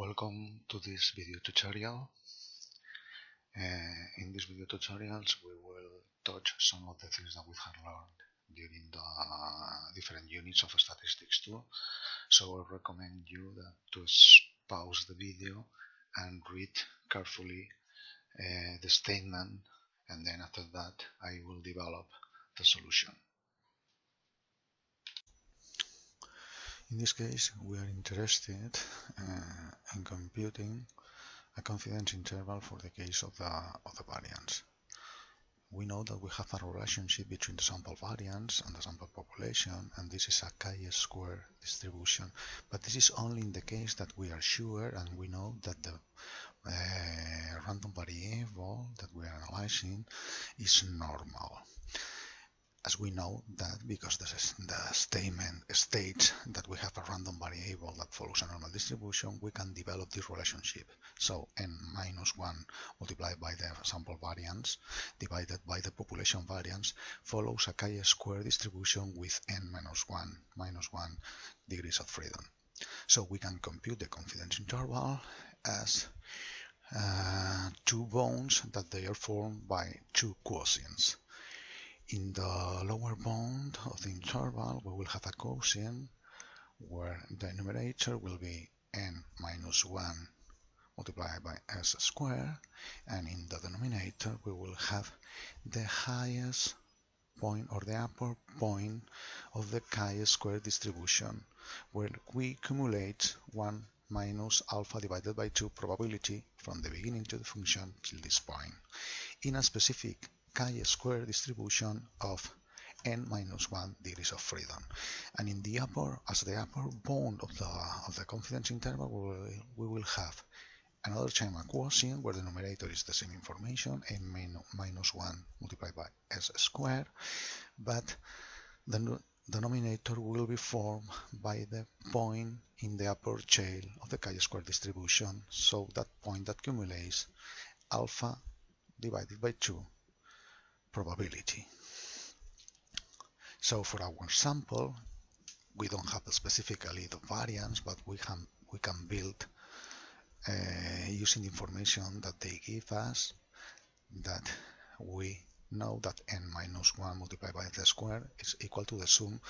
Welcome to this video tutorial. In this video tutorials we will touch some of the things that we have learned during the different units of statistics too. So I recommend you to pause the video and read carefully the statement, and then after that I will develop the solution. In this case, we are interested in computing a confidence interval for the case of the variance. We know that we have a relationship between the sample variance and the sample population, and this is a chi-square distribution. But this is only in the case that we are sure and we know that the random variable that we are analyzing is normal. As we know that because the statement states that we have a random variable that follows a normal distribution, we can develop this relationship. So n-1 multiplied by the sample variance divided by the population variance follows a chi-square distribution with n-1 degrees of freedom. So we can compute the confidence interval as two bounds that they are formed by two quotients. In the lower bound of the interval, we will have a quotient where the numerator will be n-1 multiplied by s squared, and in the denominator we will have the highest point or the upper point of the chi-square distribution, where we accumulate 1 minus alpha divided by 2 probability from the beginning to the function till this point, in a specific chi-square distribution of n-1 degrees of freedom. And in the upper bound of the confidence interval, we will have another time a quotient where the numerator is the same information, n-1 multiplied by s squared, but the denominator will be formed by the point in the upper tail of the chi-square distribution, so that point that accumulates alpha divided by 2 probability. So for our sample, we don't have specifically the variance, but we can build using the information that they give us, that we know that n-1 multiplied by the square is equal to the sum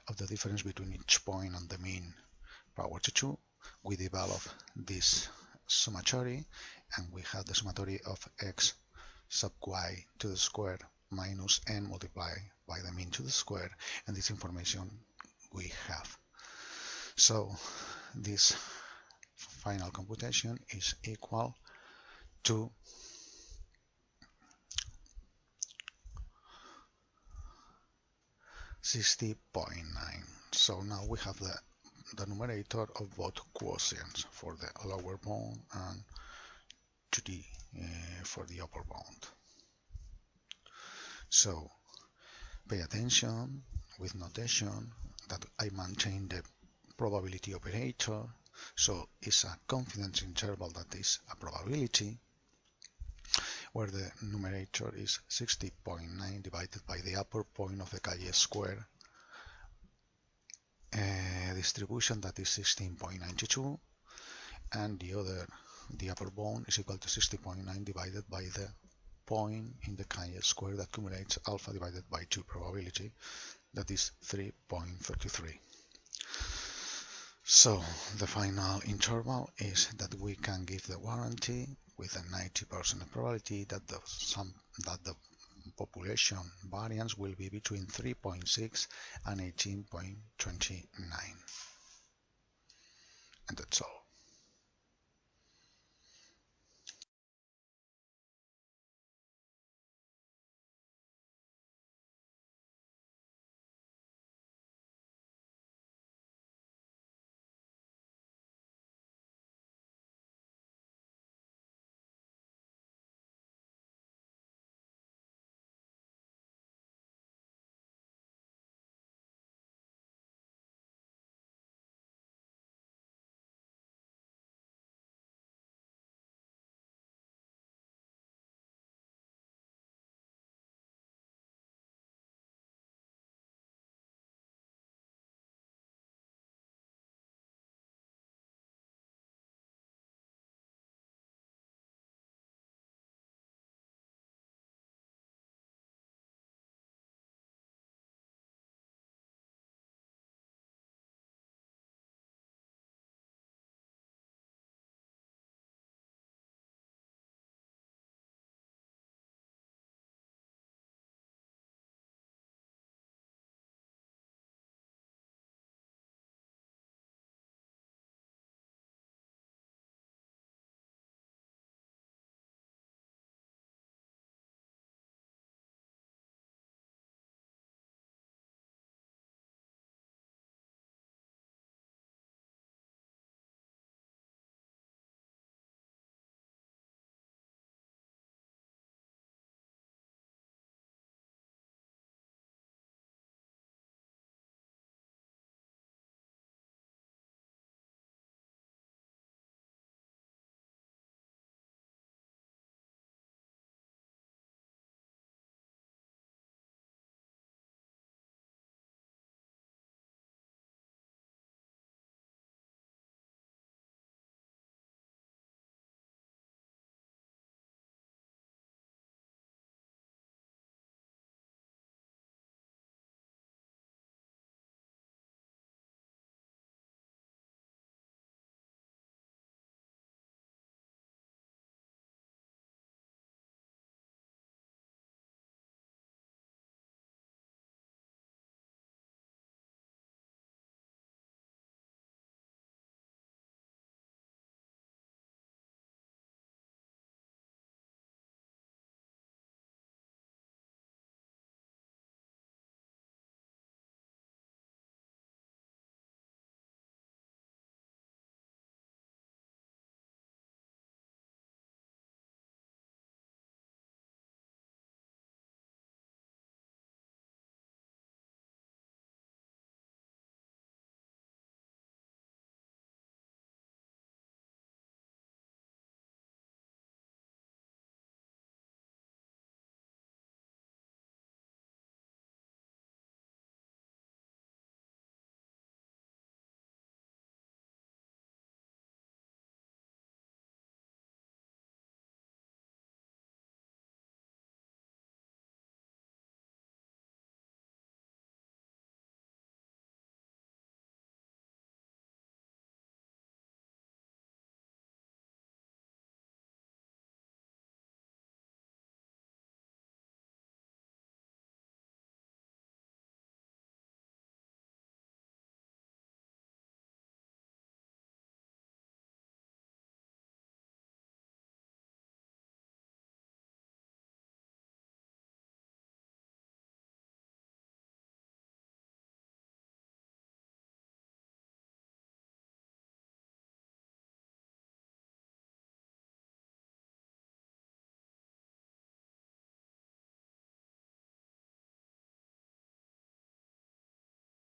of the difference between each point and the mean power to 2. We develop this summatory, and we have the summatory of x sub y to the square minus n multiplied by the mean to the square, and this information we have. So this final computation is equal to 60.9. So now we have the numerator of both quotients for the lower bound and for the upper bound. So pay attention with notation that I maintain the probability operator, so it's a confidence interval that is a probability, where the numerator is 60.9 divided by the upper point of the chi-square distribution, that is 16.92, and the upper bound is equal to 60.9 divided by the point in the chi-square that accumulates alpha divided by 2 probability, that is 3.33. So the final interval is that we can give the warranty with a 90% probability that the population variance will be between 3.6 and 18.29.